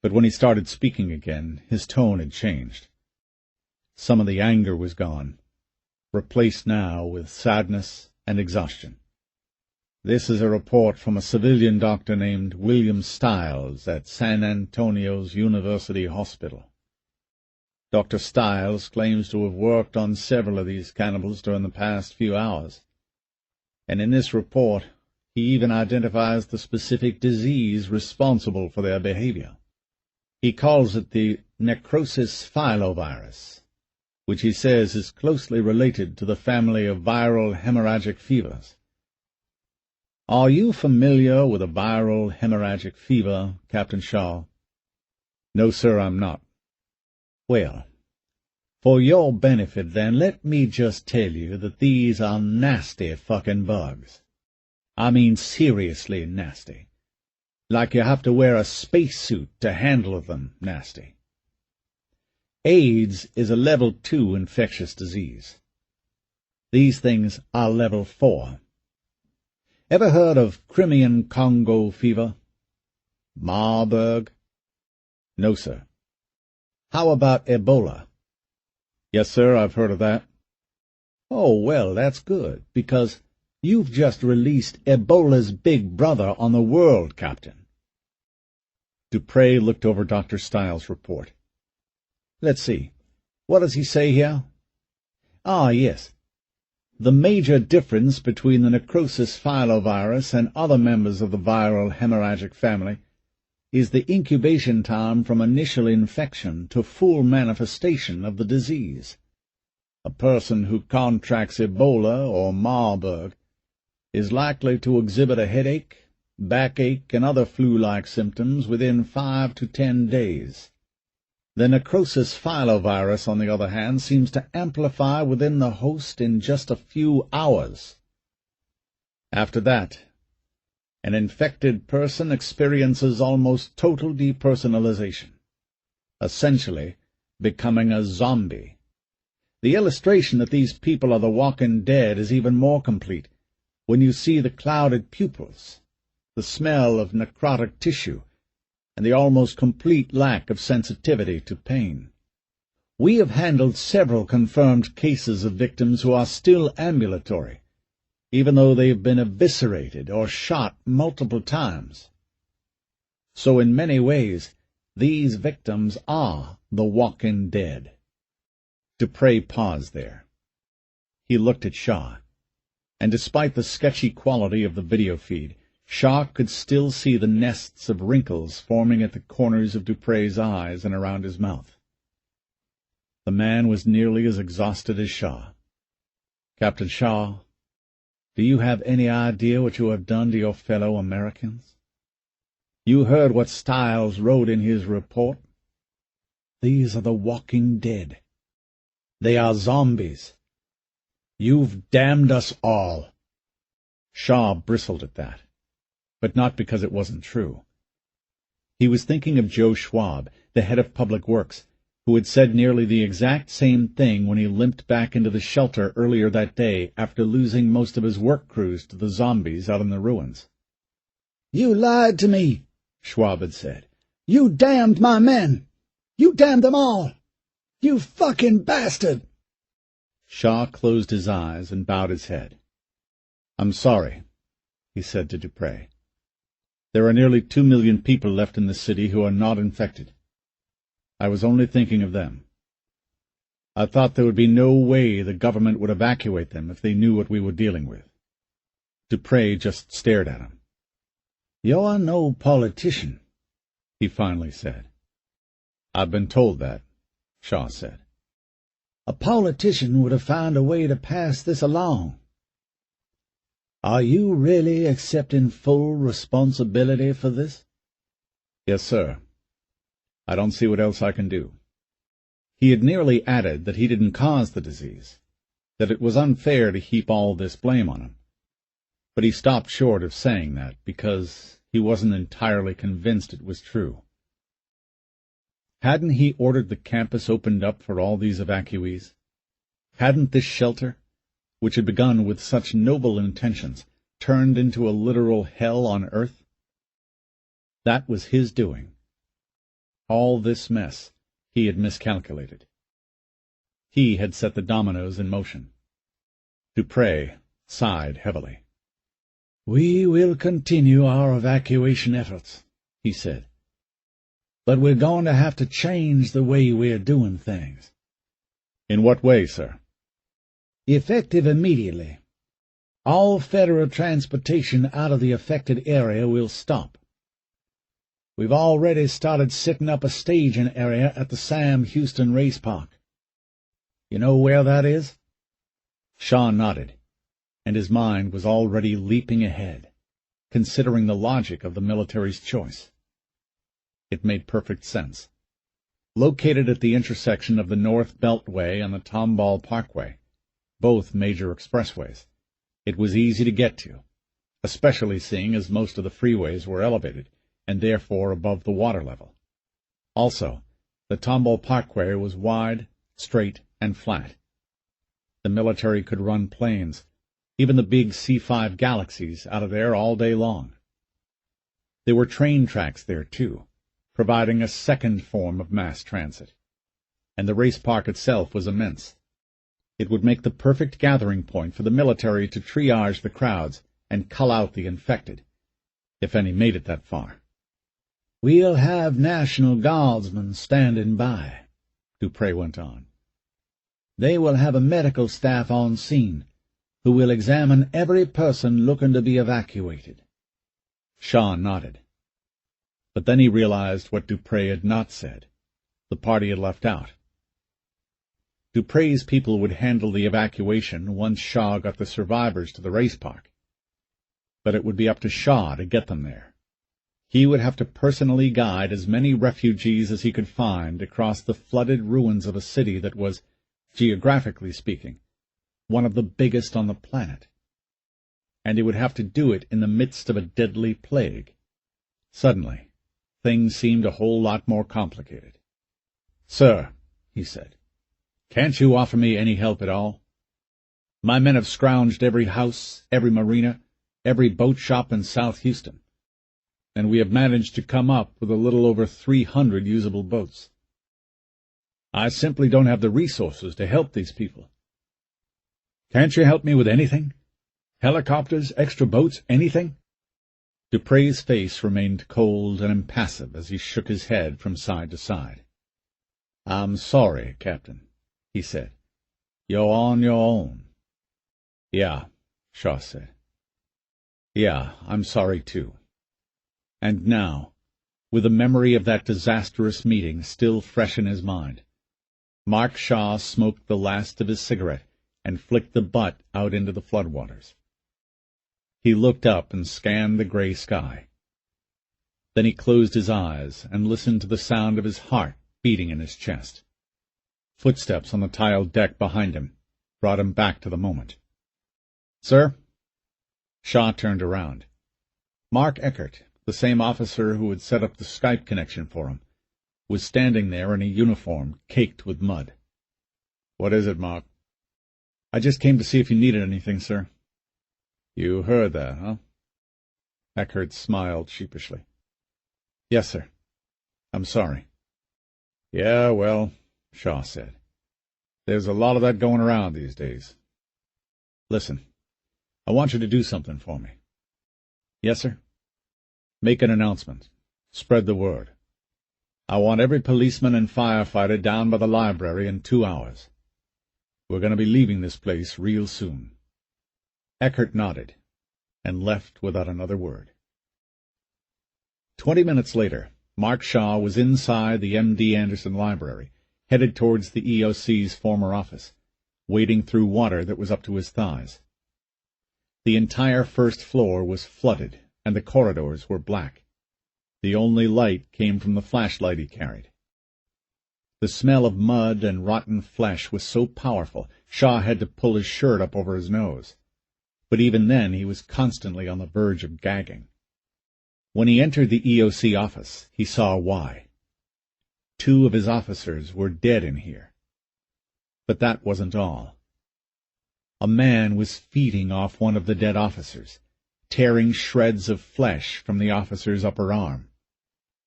but when he started speaking again, his tone had changed. Some of the anger was gone, replaced now with sadness and exhaustion. "This is a report from a civilian doctor named William Stiles at San Antonio's University Hospital. Dr. Stiles claims to have worked on several of these cannibals during the past few hours, and in this report he even identifies the specific disease responsible for their behavior. He calls it the necrosis filovirus, which he says is closely related to the family of viral hemorrhagic fevers. Are you familiar with a viral hemorrhagic fever, Captain Shaw?" "No, sir, I'm not." "Well, for your benefit, then, let me just tell you that these are nasty fucking bugs. I mean seriously nasty. Like you have to wear a spacesuit to handle them nasty. AIDS is a level 2 infectious disease. These things are level 4. Ever heard of Crimean Congo fever? Marburg? No, sir. How about Ebola? Yes, sir, I've heard of that. Oh, well, that's good, because you've just released Ebola's big brother on the world, Captain. Duprey looked over Dr. Stiles' report. Let's see. What does he say here? Ah, yes. The major difference between the necrosis filovirus and other members of the viral hemorrhagic family is the incubation time from initial infection to full manifestation of the disease. A person who contracts Ebola or Marburg is likely to exhibit a headache, backache, and other flu-like symptoms within 5 to 10 days. The necrosis filovirus, on the other hand, seems to amplify within the host in just a few hours. After that, an infected person experiences almost total depersonalization, essentially becoming a zombie. The illustration that these people are the walking dead is even more complete when you see the clouded pupils, the smell of necrotic tissue, and the almost complete lack of sensitivity to pain. We have handled several confirmed cases of victims who are still ambulatory, even though they have been eviscerated or shot multiple times. So in many ways, these victims are the walking dead. Duprey paused there. He looked at Shaw, and despite the sketchy quality of the video feed, Shaw could still see the nests of wrinkles forming at the corners of Duprey's eyes and around his mouth. The man was nearly as exhausted as Shaw. "Captain Shaw, do you have any idea what you have done to your fellow Americans? You heard what Stiles wrote in his report. These are the walking dead. They are zombies. You've damned us all." Shaw bristled at that, but not because it wasn't true. He was thinking of Joe Schwab, the head of Public Works, who had said nearly the exact same thing when he limped back into the shelter earlier that day after losing most of his work crews to the zombies out in the ruins. "You lied to me," Schwab had said. "You damned my men. You damned them all. You fucking bastard!" Shaw closed his eyes and bowed his head. "I'm sorry," he said to Duprey. "There are nearly 2 million people left in the city who are not infected. I was only thinking of them. I thought there would be no way the government would evacuate them if they knew what we were dealing with." Duprey just stared at him. "You're no politician," he finally said. "I've been told that," Shaw said. "A politician would have found a way to pass this along. Are you really accepting full responsibility for this?" "Yes, sir. I don't see what else I can do." He had nearly added that he didn't cause the disease, that it was unfair to heap all this blame on him. But he stopped short of saying that because he wasn't entirely convinced it was true. Hadn't he ordered the campus opened up for all these evacuees? Hadn't this shelter, which had begun with such noble intentions, turned into a literal hell on earth? That was his doing. All this mess he had miscalculated. He had set the dominoes in motion. Duprey sighed heavily. "We will continue our evacuation efforts," he said. "But we're going to have to change the way we're doing things." "In what way, sir?" "Effective immediately. All federal transportation out of the affected area will stop. We've already started setting up a staging area at the Sam Houston Race Park. You know where that is?" Shaw nodded, and his mind was already leaping ahead, considering the logic of the military's choice. It made perfect sense. Located at the intersection of the North Beltway and the Tomball Parkway, both major expressways, it was easy to get to, especially seeing as most of the freeways were elevated, and therefore above the water level. Also, the Tomball Parkway was wide, straight, and flat. The military could run planes, even the big C-5 Galaxies, out of there all day long. There were train tracks there, too, providing a second form of mass transit. And the race park itself was immense. It would make the perfect gathering point for the military to triage the crowds and cull out the infected, if any made it that far. "We'll have National Guardsmen standing by," Duprey went on. "They will have a medical staff on scene, who will examine every person looking to be evacuated." Shaw nodded. But then he realized what Duprey had not said. The party had left out. Duprey's people would handle the evacuation once Shaw got the survivors to the race park. But it would be up to Shaw to get them there. He would have to personally guide as many refugees as he could find across the flooded ruins of a city that was, geographically speaking, one of the biggest on the planet. And he would have to do it in the midst of a deadly plague. Suddenly, things seemed a whole lot more complicated. "Sir," he said, "can't you offer me any help at all? My men have scrounged every house, every marina, every boat shop in South Houston. and we have managed to come up with a little over 300 usable boats. I simply don't have the resources to help these people. Can't you help me with anything? Helicopters, extra boats, anything? Dupre's face remained cold and impassive as he shook his head from side to side. I'm sorry, Captain, he said. You're on your own. Yeah, Shaw said. Yeah, I'm sorry too. And now, with the memory of that disastrous meeting still fresh in his mind, Mark Shaw smoked the last of his cigarette and flicked the butt out into the floodwaters. He looked up and scanned the gray sky. Then he closed his eyes and listened to the sound of his heart beating in his chest. Footsteps on the tiled deck behind him brought him back to the moment. Sir? Shaw turned around. Mark Eckert, the same officer who had set up the Skype connection for him, was standing there in a uniform caked with mud. What is it, Mark? I just came to see if you needed anything, sir. You heard that, huh? Eckert smiled sheepishly. Yes, sir. I'm sorry. Yeah, well, Shaw said. There's a lot of that going around these days. Listen, I want you to do something for me. Yes, sir? Make an announcement. Spread the word. I want every policeman and firefighter down by the library in 2 hours. We're going to be leaving this place real soon. Eckert nodded and left without another word. 20 minutes later, Mark Shaw was inside the M.D. Anderson Library, headed towards the EOC's former office, wading through water that was up to his thighs. The entire first floor was flooded, and the corridors were black. The only light came from the flashlight he carried. The smell of mud and rotten flesh was so powerful, Shaw had to pull his shirt up over his nose. But even then he was constantly on the verge of gagging. When he entered the EOC office, he saw why. 2 of his officers were dead in here. But that wasn't all. A man was feeding off one of the dead officers, tearing shreds of flesh from the officer's upper arm.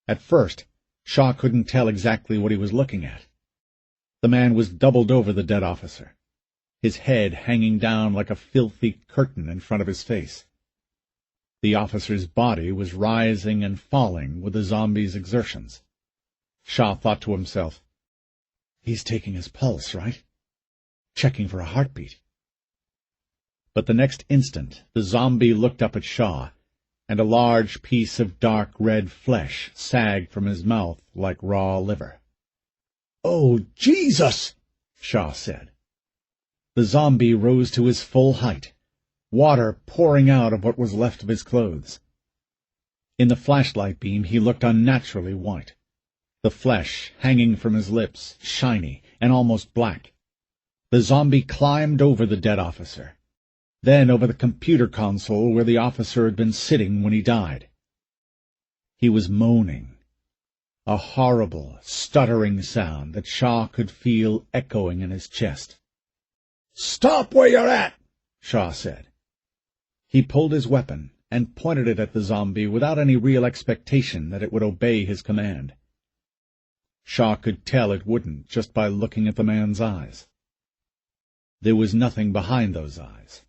At first, Shaw couldn't tell exactly what he was looking at. The man was doubled over the dead officer, his head hanging down like a filthy curtain in front of his face. The officer's body was rising and falling with the zombie's exertions. Shaw thought to himself, he's taking his pulse, right? Checking for a heartbeat. But the next instant the zombie looked up at Shaw, and a large piece of dark red flesh sagged from his mouth like raw liver. "Oh, Jesus!" Shaw said. The zombie rose to his full height, water pouring out of what was left of his clothes. In the flashlight beam he looked unnaturally white, the flesh hanging from his lips, shiny and almost black. The zombie climbed over the dead officer, then over the computer console where the officer had been sitting when he died. He was moaning, a horrible, stuttering sound that Shaw could feel echoing in his chest. "Stop where you're at!" Shaw said. He pulled his weapon and pointed it at the zombie without any real expectation that it would obey his command. Shaw could tell it wouldn't just by looking at the man's eyes. There was nothing behind those eyes.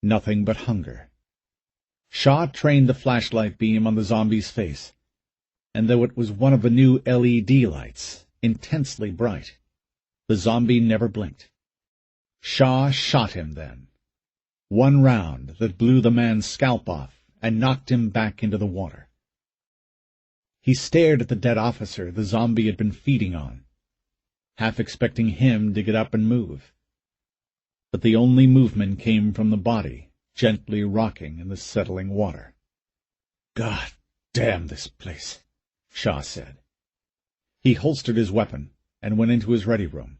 Nothing but hunger. Shaw trained the flashlight beam on the zombie's face, and though it was one of the new LED lights, intensely bright, the zombie never blinked. Shaw shot him then. One round that blew the man's scalp off and knocked him back into the water. He stared at the dead officer the zombie had been feeding on, half expecting him to get up and move. But the only movement came from the body, gently rocking in the settling water. "God damn this place," Shaw said. He holstered his weapon and went into his ready room.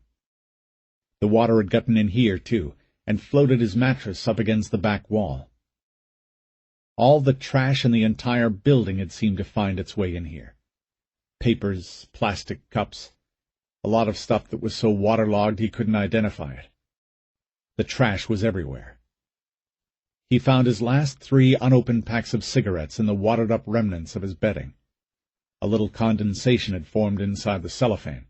The water had gotten in here, too, and floated his mattress up against the back wall. All the trash in the entire building had seemed to find its way in here. Papers, plastic cups, a lot of stuff that was so waterlogged he couldn't identify it. The trash was everywhere. He found his last 3 unopened packs of cigarettes in the wadded-up remnants of his bedding. A little condensation had formed inside the cellophane,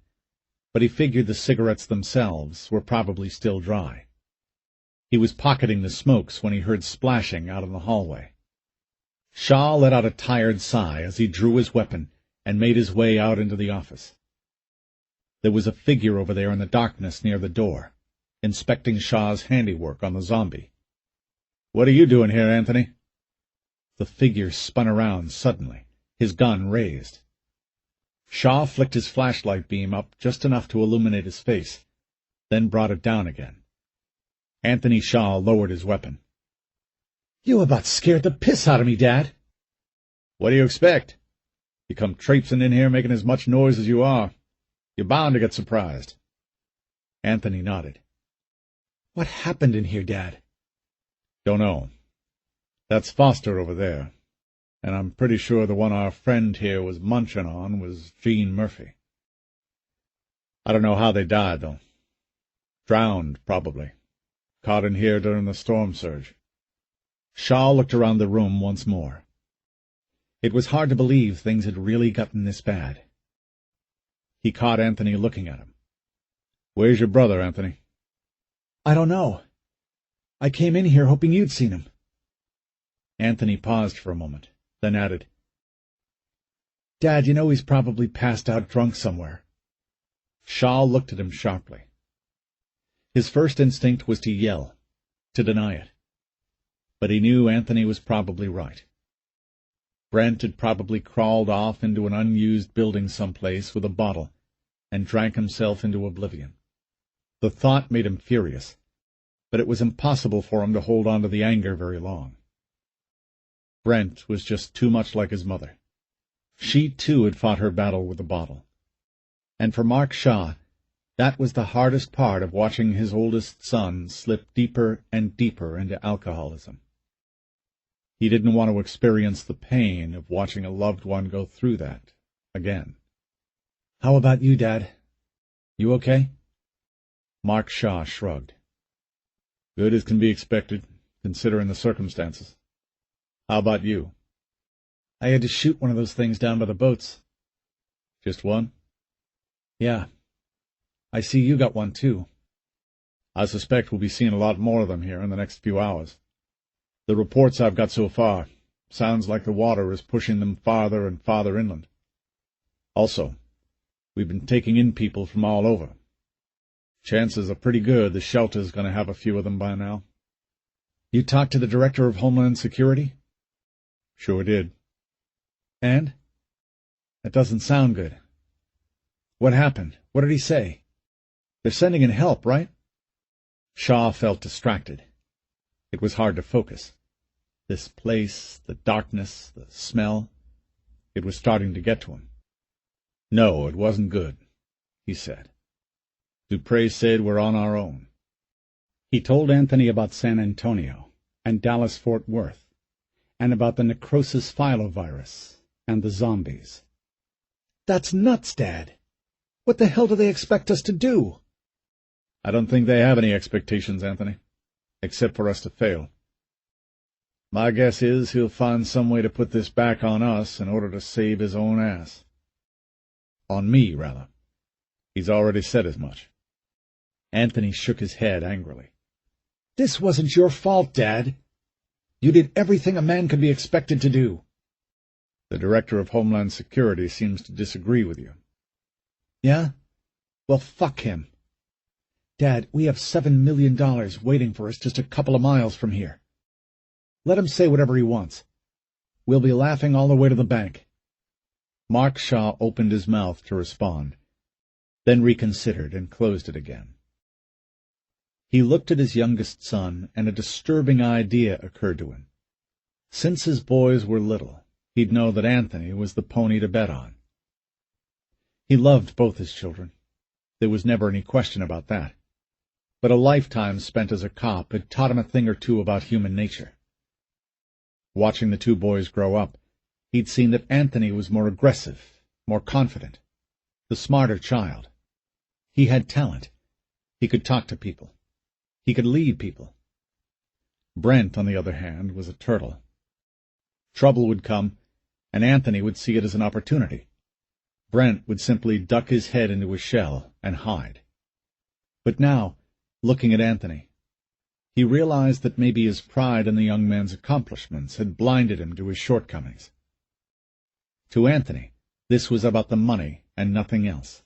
but he figured the cigarettes themselves were probably still dry. He was pocketing the smokes when he heard splashing out in the hallway. Shaw let out a tired sigh as he drew his weapon and made his way out into the office. There was a figure over there in the darkness near the door, inspecting Shaw's handiwork on the zombie. "What are you doing here, Anthony?" The figure spun around suddenly, his gun raised. Shaw flicked his flashlight beam up just enough to illuminate his face, then brought it down again. Anthony Shaw lowered his weapon. "You about scared the piss out of me, Dad." "What do you expect? You come traipsing in here making as much noise as you are. You're bound to get surprised." Anthony nodded. "What happened in here, Dad?" "Don't know. That's Foster over there, and I'm pretty sure the one our friend here was munching on was Gene Murphy. I don't know how they died, though. Drowned, probably. Caught in here during the storm surge." Shaw looked around the room once more. It was hard to believe things had really gotten this bad. He caught Anthony looking at him. "Where's your brother, Anthony?" "I don't know. I came in here hoping you'd seen him." Anthony paused for a moment, then added, "Dad, you know he's probably passed out drunk somewhere." Shaw looked at him sharply. His first instinct was to yell, to deny it. But he knew Anthony was probably right. Brent had probably crawled off into an unused building someplace with a bottle and drank himself into oblivion. The thought made him furious, but it was impossible for him to hold on to the anger very long. Brent was just too much like his mother. She, too, had fought her battle with the bottle. And for Mark Shaw, that was the hardest part of watching his oldest son slip deeper and deeper into alcoholism. He didn't want to experience the pain of watching a loved one go through that again. "How about you, Dad? You okay?" Mark Shaw shrugged. "Good as can be expected, considering the circumstances. How about you?" "I had to shoot one of those things down by the boats." "Just one?" "Yeah. I see you got one, too." "I suspect we'll be seeing a lot more of them here in the next few hours. The reports I've got so far sounds like the water is pushing them farther and farther inland. Also, we've been taking in people from all over. Chances are pretty good the shelter's going to have a few of them by now." "You talked to the Director of Homeland Security?" "Sure did." "And?" "That doesn't sound good." "What happened? What did he say? They're sending in help, right?" Shaw felt distracted. It was hard to focus. This place, the darkness, the smell, it was starting to get to him. "No, it wasn't good," he said. "Dupree said we're on our own." He told Anthony about San Antonio and Dallas-Fort Worth, and about the necrosis filovirus and the zombies. "That's nuts, Dad. What the hell do they expect us to do?" "I don't think they have any expectations, Anthony, except for us to fail. My guess is he'll find some way to put this back on us in order to save his own ass. On me, rather. He's already said as much." Anthony shook his head angrily. "This wasn't your fault, Dad. You did everything a man could be expected to do." "The Director of Homeland Security seems to disagree with you." "Yeah? Well, fuck him. Dad, we have $7 million waiting for us just a couple of miles from here. Let him say whatever he wants. We'll be laughing all the way to the bank." Mark Shaw opened his mouth to respond, then reconsidered and closed it again. He looked at his youngest son, and a disturbing idea occurred to him. Since his boys were little, he'd know that Anthony was the pony to bet on. He loved both his children. There was never any question about that. But a lifetime spent as a cop had taught him a thing or two about human nature. Watching the two boys grow up, he'd seen that Anthony was more aggressive, more confident, the smarter child. He had talent. He could talk to people. He could lead people. Brent, on the other hand, was a turtle. Trouble would come, and Anthony would see it as an opportunity. Brent would simply duck his head into his shell and hide. But now, looking at Anthony, he realized that maybe his pride in the young man's accomplishments had blinded him to his shortcomings. To Anthony, this was about the money and nothing else.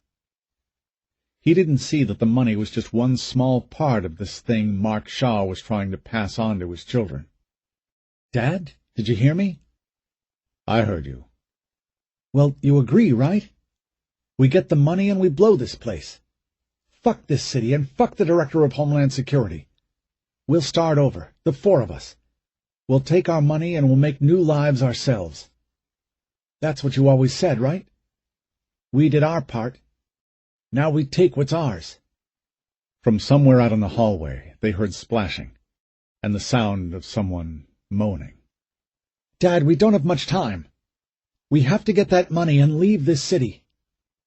He didn't see that the money was just one small part of this thing Mark Shaw was trying to pass on to his children. "Dad, did you hear me?" "I heard you." "Well, you agree, right? We get the money and we blow this place. Fuck this city and fuck the Director of Homeland Security. We'll start over, the four of us. We'll take our money and we'll make new lives ourselves. That's what you always said, right? We did our part. Now we take what's ours." From somewhere out in the hallway they heard splashing, and the sound of someone moaning. "Dad, we don't have much time. We have to get that money and leave this city.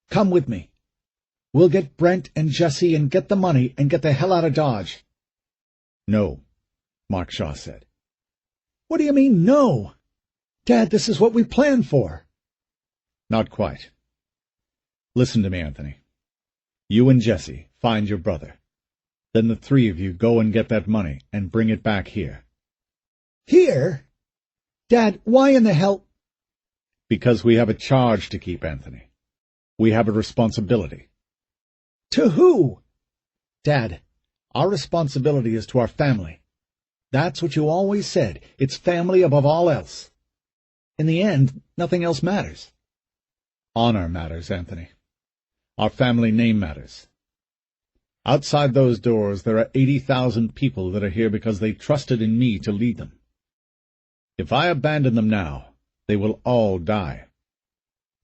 Come with me. We'll get Brent and Jesse and get the money and get the hell out of Dodge." "No," Mark Shaw said. "What do you mean, no? Dad, this is what we planned for." "Not quite. Listen to me, Anthony. You and Jesse find your brother. Then the three of you go and get that money and bring it back here." "Here? Dad, why in the hell—" "Because we have a charge to keep, Anthony. We have a responsibility." "To who?" "Dad, our responsibility is to our family. That's what you always said. It's family above all else. In the end, nothing else matters." "Honor matters, Anthony. Our family name matters. Outside those doors there are 80,000 people that are here because they trusted in me to lead them. If I abandon them now, they will all die."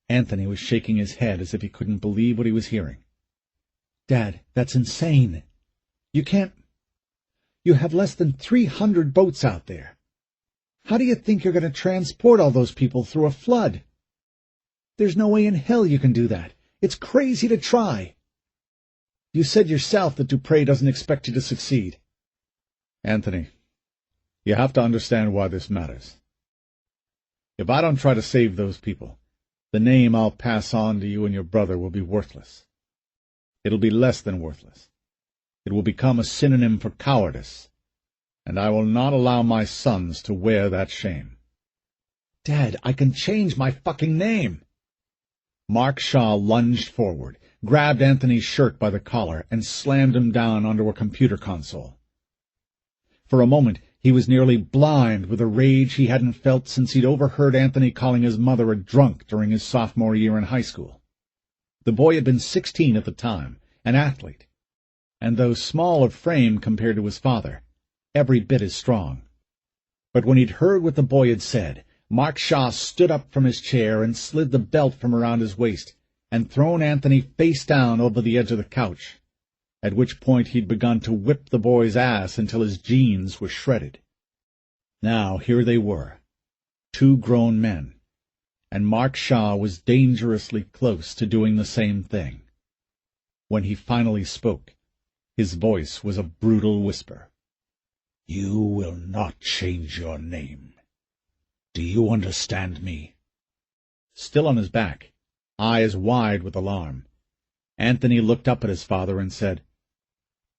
Anthony was shaking his head as if he couldn't believe what he was hearing. "Dad, that's insane. You can't. You have less than 300 boats out there. How do you think you're going to transport all those people through a flood? There's no way in hell you can do that. It's crazy to try. You said yourself that Dupree doesn't expect you to succeed." "Anthony, you have to understand why this matters. If I don't try to save those people, the name I'll pass on to you and your brother will be worthless. It'll be less than worthless. It will become a synonym for cowardice, and I will not allow my sons to wear that shame." "Dad, I can change my fucking name." Mark Shaw lunged forward, grabbed Anthony's shirt by the collar, and slammed him down onto a computer console. For a moment he was nearly blind with a rage he hadn't felt since he'd overheard Anthony calling his mother a drunk during his sophomore year in high school. The boy had been 16 at the time, an athlete, and though small of frame compared to his father, every bit as strong. But when he'd heard what the boy had said, Mark Shaw stood up from his chair and slid the belt from around his waist and thrown Anthony face down over the edge of the couch, at which point he'd begun to whip the boy's ass until his jeans were shredded. Now here they were, two grown men, and Mark Shaw was dangerously close to doing the same thing. When he finally spoke, his voice was a brutal whisper. "You will not change your name. Do you understand me?" Still on his back, eyes wide with alarm, Anthony looked up at his father and said,